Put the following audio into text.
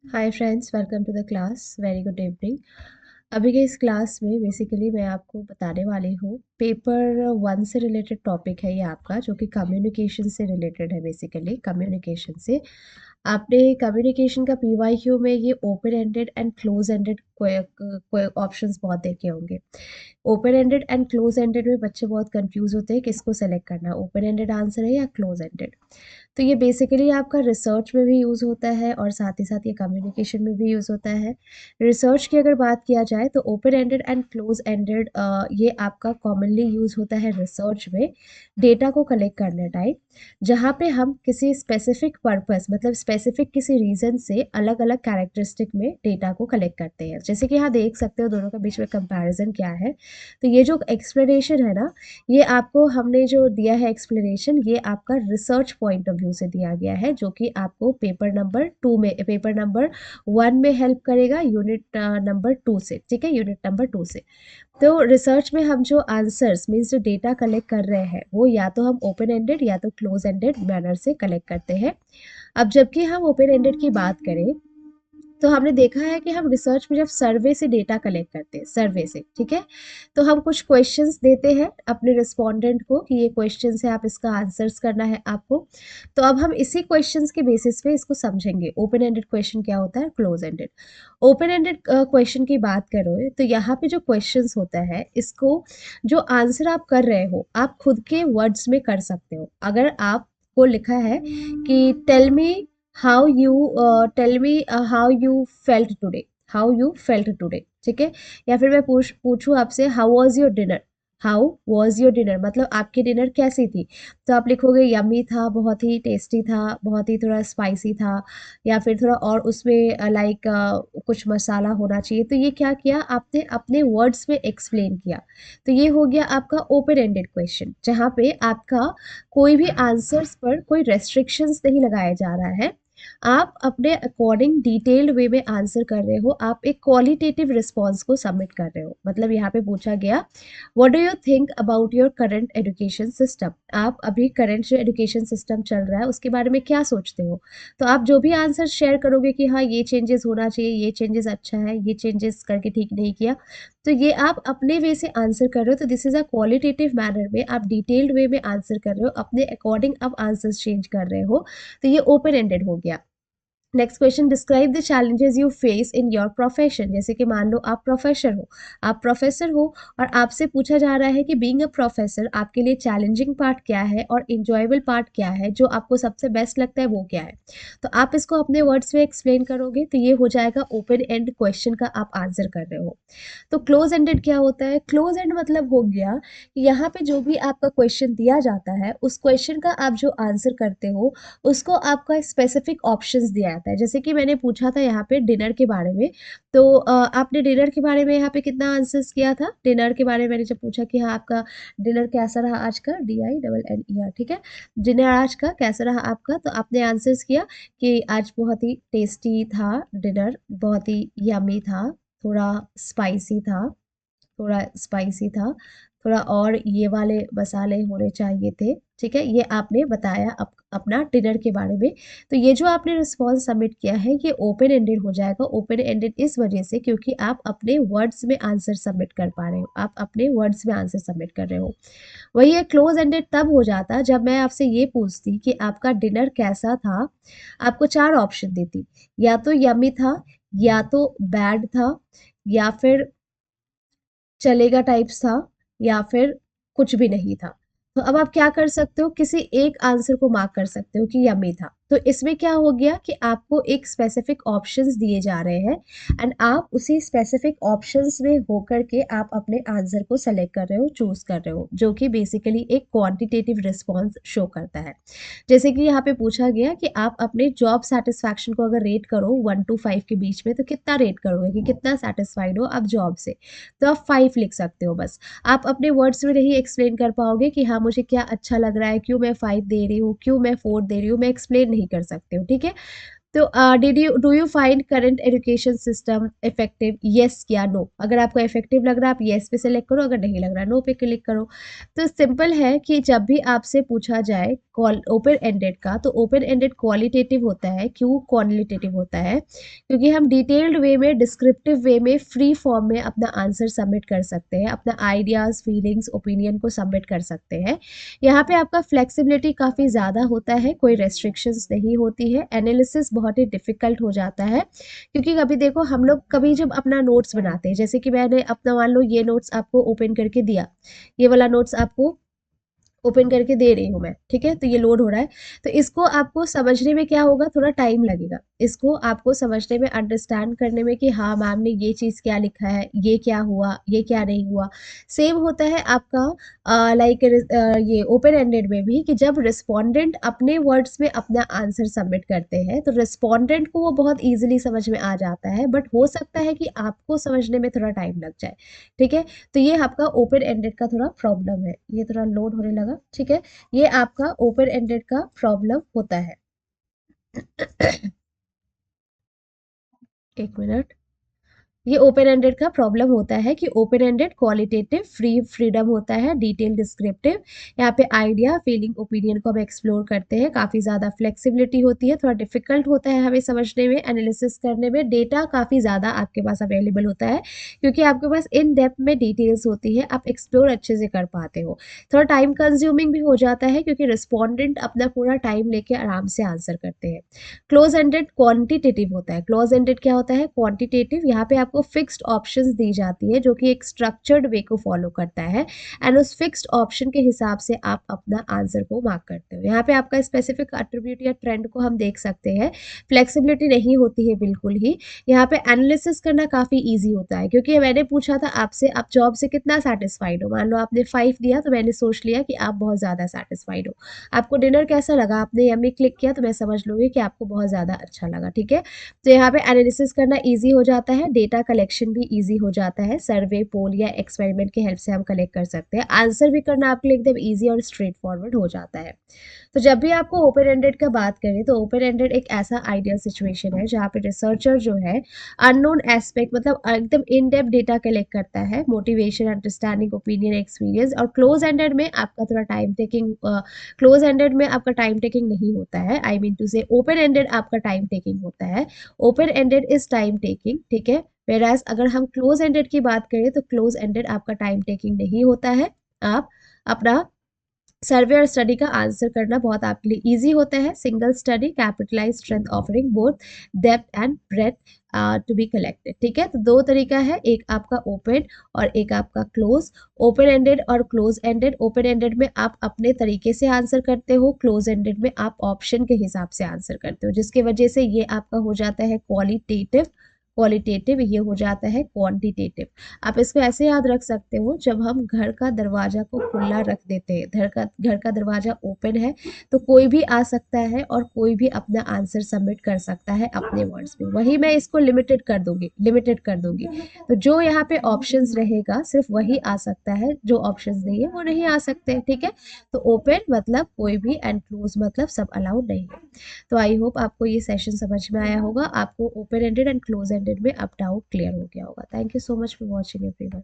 Hi friends, welcome to the class. Very good evening. अभी के इस क्लास में बेसिकली मैं आपको बताने वाली हूँ पेपर 1 से रिलेटेड टॉपिक है ये आपका, जो कि कम्युनिकेशन से रिलेटेड है। बेसिकली कम्युनिकेशन से आपने कम्युनिकेशन का पीवाईक्यू में ये open ended and close ended options बहुत देखे होंगे। Open ended and close ended में बच्चे बहुत कंफ्यूज होते हैं किसको सेलेक्ट करना, ओपन एंडेड आंसर है या क्लोज एंडेड। तो ये बेसिकली आपका रिसर्च में भी यूज़ होता है और साथ ही साथ ये कम्युनिकेशन में भी यूज़ होता है। रिसर्च की अगर बात किया जाए तो open ended and close ended ये आपका कॉमनली यूज़ होता है रिसर्च में, डेटा को कलेक्ट करने टाइम, जहाँ पे हम किसी स्पेसिफिक पर्पस मतलब स्पेसिफिक किसी रीज़न से अलग अलग कैरेक्टरिस्टिक में डेटा को कलेक्ट करते हैं। जैसे कि यहाँ देख सकते हो दोनों के बीच में कंपैरिजन क्या है। तो ये जो एक्सप्लेनेशन है ना, ये आपको हमने जो दिया है एक्सप्लेनेशन, ये आपका रिसर्च पॉइंट ऑफ व्यू से दिया गया है, जो कि आपको पेपर नंबर 1 में हेल्प करेगा, यूनिट नंबर 2 से। ठीक है, यूनिट नंबर 2 से। तो रिसर्च में हम जो आंसर्स मीन्स जो डेटा कलेक्ट कर रहे हैं वो या तो हम ओपन एंडेड या तो क्लोज एंडेड मैनर से कलेक्ट करते हैं। अब जबकि हम ओपन एंडेड की बात करें तो हमने देखा है कि हम रिसर्च में जब सर्वे से डेटा कलेक्ट करते हैं, सर्वे से, ठीक है, तो हम कुछ क्वेश्चंस देते हैं अपने रिस्पोंडेंट को कि ये क्वेश्चंस है, आप इसका आंसर्स करना है आपको। तो अब हम इसी क्वेश्चंस के बेसिस पे इसको समझेंगे ओपन एंडेड क्वेश्चन क्या होता है, close ended. Open ended question की बात करो तो यहाँ पे जो क्वेश्चंस होता है, इसको जो आंसर आप कर रहे हो आप खुद के वर्ड्स में कर सकते हो। अगर आपको लिखा है कि tell me how you tell me how you felt today, how you felt today, ठीक है, या फिर मैं पूछूं आपसे how was your dinner, how was your dinner मतलब आपकी डिनर कैसी थी, तो आप लिखोगे यमी था, बहुत ही टेस्टी था, बहुत ही थोड़ा स्पाइसी था, या फिर थोड़ा और उसमें लाइक कुछ मसाला होना चाहिए। तो ये क्या किया आपने, अपने वर्ड्स में एक्सप्लेन किया। तो ये हो गया आपका ओपन एंडेड क्वेश्चन, जहाँ पे आपका कोई भी आंसर्स पर कोई रेस्ट्रिक्शंस नहीं लगाया जा रहा है। आप अपने अकॉर्डिंग डिटेल्ड वे में आंसर कर रहे हो, आप एक क्वालिटेटिव रिस्पॉन्स को सबमिट कर रहे हो। मतलब यहाँ पे पूछा गया what do you think about your current education system, आप अभी करंट जो एजुकेशन सिस्टम चल रहा है उसके बारे में क्या सोचते हो। तो आप जो भी आंसर शेयर करोगे कि हाँ ये चेंजेस होना चाहिए, ये चेंजेस अच्छा है, ये चेंजेस करके ठीक नहीं किया, तो ये आप अपने वे से आंसर कर रहे हो। तो this is a qualitative manner में आप डिटेल्ड वे में आंसर कर रहे हो, अपने अकॉर्डिंग आप आंसर्स चेंज कर रहे हो। तो ये ओपन एंडेड हो गया। Next question, describe the challenges you face in your profession. जैसे कि मान लो आप प्रोफेसर हो, आप प्रोफेसर हो और आपसे पूछा जा रहा है कि बीइंग अ प्रोफेसर आपके लिए चैलेंजिंग पार्ट क्या है और इंजॉयबल पार्ट क्या है, जो आपको सबसे बेस्ट लगता है वो क्या है। तो आप इसको अपने वर्ड्स में एक्सप्लेन करोगे, तो ये हो जाएगा ओपन एंड क्वेश्चन का आप आंसर कर रहे हो। तो क्लोज एंडेड क्या होता है, क्लोज एंड मतलब हो गया कि यहाँ पे जो भी आपका क्वेश्चन दिया जाता है उस क्वेश्चन का आप जो आंसर करते हो उसको आपका स्पेसिफिक ऑप्शंस दिया जाता है। जैसे कि मैंने पूछा था यहाँ पे डिनर के बारे में, तो आपने डिनर के बारे में यहाँ पे कितना आंसर्स किया था। डिनर के बारे में मैंने जब पूछा कि हाँ आपका डिनर कैसा रहा आज का, DINNER, ठीक है, डिनर आज का कैसा रहा आपका, तो आपने आंसर्स किया कि आज बहुत ही टेस्टी था डिनर, बहुत ही यमी था, थोड़ा स्पाइसी था, थोड़ा स्पाइसी था, थोड़ा और ये वाले मसाले होने चाहिए थे। ठीक है, ये आपने बताया अपना डिनर के बारे में। तो ये जो आपने रिस्पॉन्स सबमिट किया है ये ओपन एंडेड हो जाएगा। ओपन एंडेड इस वजह से क्योंकि आप अपने वर्ड्स में आंसर सबमिट कर पा रहे हो, आप अपने वर्ड्स में आंसर सबमिट कर रहे हो। वही ये क्लोज एंडेड तब हो जाता जब मैं आपसे ये पूछती कि आपका डिनर कैसा था, आपको 4 ऑप्शन देती, या तो यमी था, या तो बैड था, या फिर चलेगा टाइप्स था, या फिर कुछ भी नहीं था। तो अब आप क्या कर सकते हो, किसी एक आंसर को मार्क कर सकते हो कि यम्मी था। तो इसमें क्या हो गया कि आपको एक स्पेसिफिक ऑप्शंस दिए जा रहे हैं एंड आप उसी स्पेसिफिक ऑप्शंस में होकर के आप अपने आंसर को सेलेक्ट कर रहे हो, चूज कर रहे हो, जो कि बेसिकली एक क्वांटिटेटिव रिस्पॉन्स शो करता है। जैसे कि यहाँ पे पूछा गया कि आप अपने जॉब सेटिस्फैक्शन को अगर रेट करो 1 to 5 के बीच में, तो कितना रेट करोगे कि कितना सेटिस्फाइड हो आप जॉब से, तो आप 5 लिख सकते हो बस। आप अपने वर्ड्स में नहीं एक्सप्लेन कर पाओगे कि हाँ मुझे क्या अच्छा लग रहा है, क्यों मैं 5 दे रही हूँ, क्यों मैं 4 दे रही हूँ, मैं एक्सप्लेन नहीं कर सकते हो। ठीक है, तो do you find current education system effective, yes या नो? अगर आपको इफेक्टिव लग रहा है आप येस पे सेलेक्ट करो, अगर नहीं लग रहा नो पे क्लिक करो। तो सिंपल है कि जब भी आपसे पूछा जाए कॉल ओपन एंडेड का, तो ओपन एंडेड क्वालिटेटिव होता है। क्यों क्वालिटेटिव होता है? क्योंकि हम डिटेल्ड वे में, डिस्क्रिप्टिव वे में, फ्री फॉर्म में अपना आंसर सबमिट कर सकते हैं, अपना आइडियाज़, फीलिंग्स, ओपिनियन को सबमिट कर सकते हैं। यहाँ पे आपका फ्लेक्सिबिलिटी काफ़ी ज़्यादा होता है, कोई रेस्ट्रिक्शंस नहीं होती है। एनालिसिस बहुत ही डिफ़िकल्ट हो जाता है, क्योंकि कभी देखो हम लोग कभी जब अपना नोट्स बनाते हैं, जैसे कि मैंने अपना मान लो ये नोट्स आपको ओपन करके दिया, ये वाला नोट्स आपको ओपन करके दे रही हूँ मैं, ठीक है? तो ये लोड हो रहा है। तो इसको आपको समझने में क्या होगा, थोड़ा टाइम लगेगा। इसको आपको समझने में, अंडरस्टैंड करने में कि हाँ, मैम ने ये चीज़ क्या लिखा है, ये क्या हुआ, ये क्या नहीं हुआ। सेम होता है आपका लाइक ये ओपन एंडेड में भी, कि जब रिस्पोंडेंट अपने वर्ड्स में अपना आंसर सबमिट करते हैं, तो रिस्पोंडेंट को वो बहुत ईज़िली समझ में आ जाता है, बट हो सकता है कि आपको समझने में थोड़ा टाइम लग जाए, ठीक है? तो ये आपका ओपन एंडेड का थोड़ा प्रॉब्लम है। ये थोड़ा लोड होने लगा, ठीक है? ये आपका ओपन एंडेड का प्रॉब्लम होता है। 1 मिनट। ये ओपन एंडेड का प्रॉब्लम होता है कि ओपन एंडेड क्वालिटेटिव फ्रीडम होता है, डिटेल डिस्क्रिप्टिव। यहाँ पे आइडिया, फीलिंग, ओपिनियन को हम एक्सप्लोर करते हैं, काफ़ी ज़्यादा फ्लेक्सिबिलिटी होती है, थोड़ा डिफिकल्ट होता है हमें समझने में, एनालिसिस करने में। डेटा काफ़ी ज़्यादा आपके पास अवेलेबल होता है, क्योंकि आपके पास इन डेप्थ में डिटेल्स होती है, आप एक्सप्लोर अच्छे से कर पाते हो। थोड़ा टाइम कंज्यूमिंग भी हो जाता है, क्योंकि रिस्पॉन्डेंट अपना पूरा टाइम लेके आराम से आंसर करते हैं। क्लोज एंडेड क्वांटिटेटिव होता है। क्लोज एंडेड क्या होता है? क्वांटिटेटिव। यहाँ पे आपको फिक्स्ड ऑप्शंस दी जाती है, जो कि एक स्ट्रक्चर्ड वे को फॉलो करता है, एंड उस फिक्स्ड ऑप्शन के हिसाब से आप अपना आंसर को मार्क करते हो। यहाँ पे आपका स्पेसिफिक एट्रीब्यूट या ट्रेंड को हम देख सकते हैं। फ्लेक्सिबिलिटी नहीं होती है बिल्कुल ही। यहाँ पे एनालिसिस करना काफ़ी ईजी होता है, क्योंकि मैंने पूछा था आपसे, आप जॉब से कितना सेटिस्फाइड हो। मान लो आपने 5 दिया, तो मैंने सोच लिया कि आप बहुत ज़्यादा सेटिस्फाइड हो। आपको डिनर कैसा लगा, आपने यम्मी क्लिक किया, तो मैं समझ लूँगी कि आपको बहुत ज़्यादा अच्छा लगा, ठीक है? तो यहाँ पे एनालिसिस करना ईजी हो जाता है, डेटा कलेक्शन भी ईजी हो जाता है। सर्वे, पोल या एक्सपेरिमेंट की हेल्प से हम कलेक्ट कर सकते हैं। आंसर भी करना आपके लिए एकदम ईजी और स्ट्रेट फॉरवर्ड हो जाता है। तो जब भी आपको ओपन एंडेड का बात करें, तो ओपन एंडेड एक ऐसा आइडियल सिचुएशन है जहाँ पे रिसर्चर जो है अननोन एस्पेक्ट, मतलब एकदम इन डेप्थ डेटा कलेक्ट करता है, मोटिवेशन, अंडरस्टैंडिंग, ओपिनियन, एक्सपीरियंस। और क्लोज एंडेड में आपका थोड़ा टाइम टेकिंग, क्लोज एंडेड में आपका टाइम टेकिंग नहीं होता है। आई मीन टू से ओपन एंडेड आपका टाइम टेकिंग होता है। Open ended is time taking, ठीक है? वेराज अगर हम क्लोज एंडेड की बात करें, तो क्लोज एंडेड आपका टाइम टेकिंग नहीं होता है। आप अपना सर्वे और स्टडी का आंसर करना बहुत आपके लिए इजी होता है। Single study, capitalize strength, offering both depth and breadth to be collected, ठीक है? तो दो तरीका है, एक आपका ओपन और एक आपका क्लोज। ओपन एंडेड और क्लोज एंडेड, ओपन एंडेड में आप अपने तरीके से आंसर करते हो, क्लोज एंडेड में आप ऑप्शन के हिसाब से आंसर करते हो, जिसके वजह से ये आपका हो जाता है क्वालिटेटिव, क्वालिटेटिव ये हो जाता है क्वांटिटेटिव। आप इसको ऐसे याद रख सकते हो, जब हम घर का दरवाजा को खुला रख देते हैं, घर का दरवाजा ओपन है, तो कोई भी आ सकता है और कोई भी अपना आंसर सबमिट कर सकता है अपने वर्ड्स में। वही मैं इसको लिमिटेड कर दूंगी। तो जो यहाँ पे ऑप्शंस रहेगा सिर्फ वही आ सकता है, जो ऑप्शंस नहीं है वो नहीं आ सकते, ठीक है? तो ओपन मतलब कोई भी, एंड क्लोज मतलब सब अलाउड नहीं है। तो आई होप आपको ये सेशन समझ में आया होगा, आपको open ended and close ended में अब डाउट क्लियर हो गया होगा। Thank you so much for watching everyone.